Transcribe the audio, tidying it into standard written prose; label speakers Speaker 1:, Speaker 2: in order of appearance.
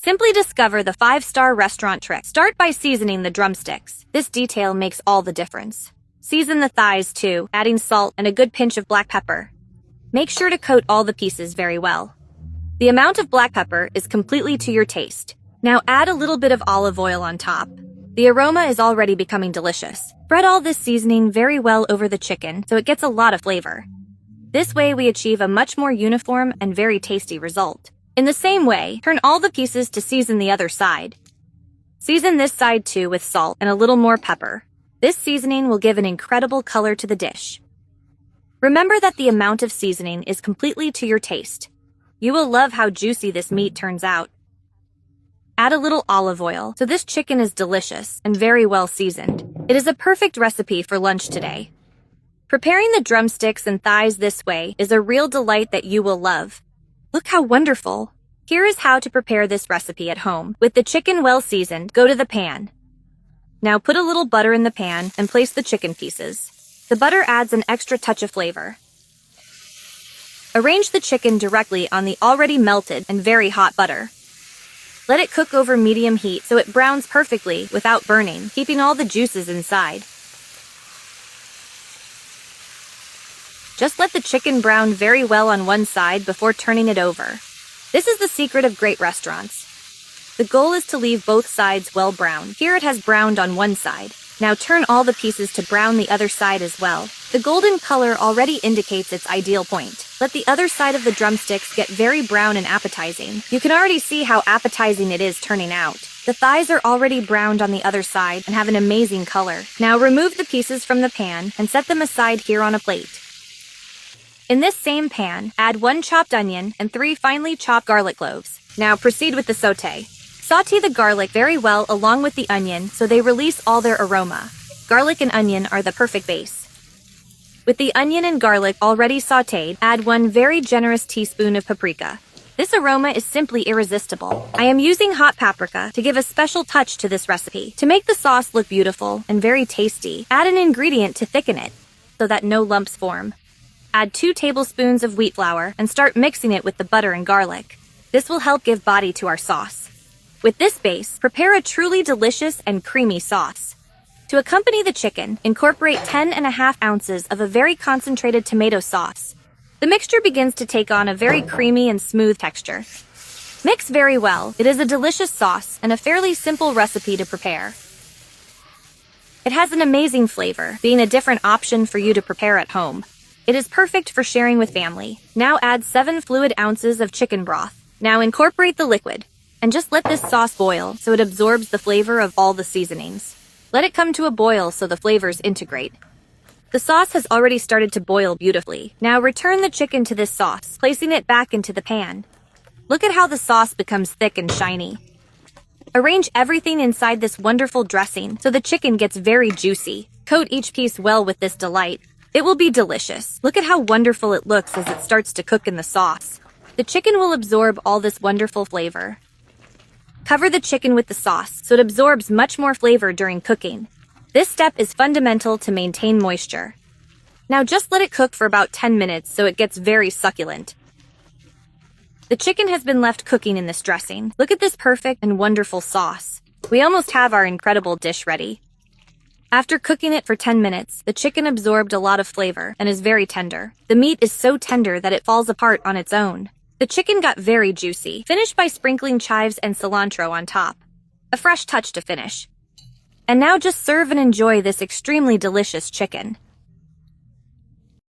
Speaker 1: Simply discover the 5-star restaurant trick. Start by seasoning the drumsticks. This detail makes all the difference. Season the thighs too, adding salt and a good pinch of black pepper. Make sure to coat all the pieces very well. The amount of black pepper is completely to your taste. Now add a little bit of olive oil on top. The aroma is already becoming delicious. Spread all this seasoning very well over the chicken so it gets a lot of flavor. This way we achieve a much more uniform and very tasty result. In the same way, turn all the pieces to season the other side. Season this side too with salt and a little more pepper. This seasoning will give an incredible color to the dish. Remember that the amount of seasoning is completely to your taste. You will love how juicy this meat turns out. Add a little olive oil so this chicken is delicious and very well seasoned. It is a perfect recipe for lunch today. Preparing the drumsticks and thighs this way is a real delight that you will love. Look how wonderful! Here is how to prepare this recipe at home. With the chicken well seasoned, go to the pan. Now put a little butter in the pan and place the chicken pieces. The butter adds an extra touch of flavor. Arrange the chicken directly on the already melted and very hot butter. Let it cook over medium heat so it browns perfectly without burning, keeping all the juices inside. Just let the chicken brown very well on one side before turning it over. This is the secret of great restaurants. The goal is to leave both sides well browned. Here it has browned on one side. Now turn all the pieces to brown the other side as well. The golden color already indicates its ideal point. Let the other side of the drumsticks get very brown and appetizing. You can already see how appetizing it is turning out. The thighs are already browned on the other side and have an amazing color. Now remove the pieces from the pan and set them aside here on a plate. In this same pan, add 1 chopped onion and 3 finely chopped garlic cloves. Now proceed with the sauté. Sauté the garlic very well along with the onion so they release all their aroma. Garlic and onion are the perfect base. With the onion and garlic already sautéed, add 1 very generous teaspoon of paprika. This aroma is simply irresistible. I am using hot paprika to give a special touch to this recipe. To make the sauce look beautiful and very tasty, add an ingredient to thicken it so that no lumps form. Add 2 tablespoons of wheat flour and start mixing it with the butter and garlic. This will help give body to our sauce. With this base, prepare a truly delicious and creamy sauce. To accompany the chicken, incorporate 10½ ounces of a very concentrated tomato sauce. The mixture begins to take on a very creamy and smooth texture. Mix very well. It is a delicious sauce and a fairly simple recipe to prepare. It has an amazing flavor, being a different option for you to prepare at home. It is perfect for sharing with family. Now add 7 fluid ounces of chicken broth. Now incorporate the liquid, and just let this sauce boil so it absorbs the flavor of all the seasonings. Let it come to a boil so the flavors integrate. The sauce has already started to boil beautifully. Now return the chicken to this sauce, placing it back into the pan. Look at how the sauce becomes thick and shiny. Arrange everything inside this wonderful dressing so the chicken gets very juicy. Coat each piece well with this delight. It will be delicious. Look at how wonderful it looks as it starts to cook in the sauce. The chicken will absorb all this wonderful flavor. Cover the chicken with the sauce so it absorbs much more flavor during cooking. This step is fundamental to maintain moisture. Now just let it cook for about 10 minutes so it gets very succulent. The chicken has been left cooking in this dressing. Look at this perfect and wonderful sauce. We almost have our incredible dish ready. After cooking it for 10 minutes, the chicken absorbed a lot of flavor and is very tender. The meat is so tender that it falls apart on its own. The chicken got very juicy. Finish by sprinkling chives and cilantro on top. A fresh touch to finish. And now just serve and enjoy this extremely delicious chicken.